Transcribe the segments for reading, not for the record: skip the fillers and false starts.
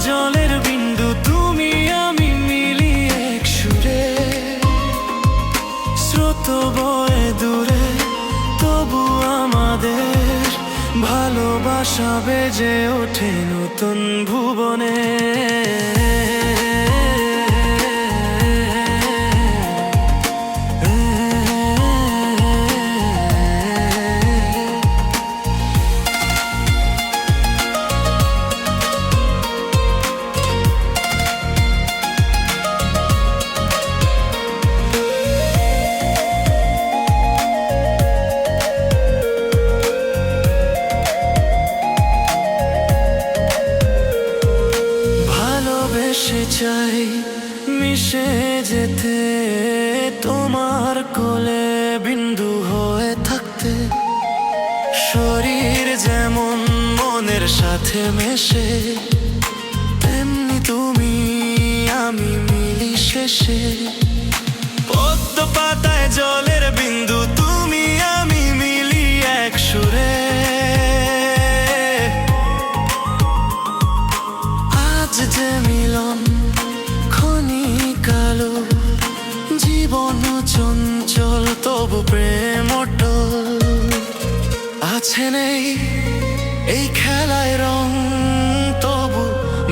জলের বিন্দু তুমি আমি মিলি এক সুরে। স্রোত বয়ে দূরে তবু আমাদের ভালোবাসা বেজে ওঠে নতুন ভুবনে। চাই মিশে যেতে তোমার কোলে বিন্দু হয়ে থাকতে। শরীর যেমন মনের সাথে মেশে তেমনি তুমি আমি মিলি শেষে। পদ্ম পাতায় জলের বিন্দু তুমি আমি মিলি এক সুরে। আজ যে মিলন ক্ষণিকালো, জীবন চঞ্চল তবু প্রেম অটল। আছে নেই এই খেলায় রং তবু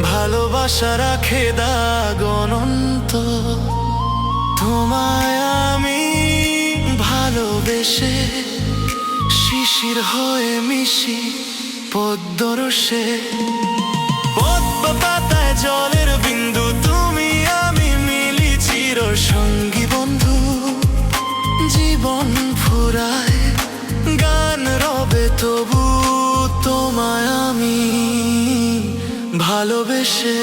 ভালোবাসা রাখে দাগ অনন্ত। তোমায় আমি ভালোবেসে শিশির হয়ে মিশি পদ্মরসে। পদ্ম পাতায় জলের বিন্দু তুমি আমি মিলি চির সঙ্গী বন্ধু। জীবন ফুরায় গান রবে তবু তোমায় আমি ভালোবেসে।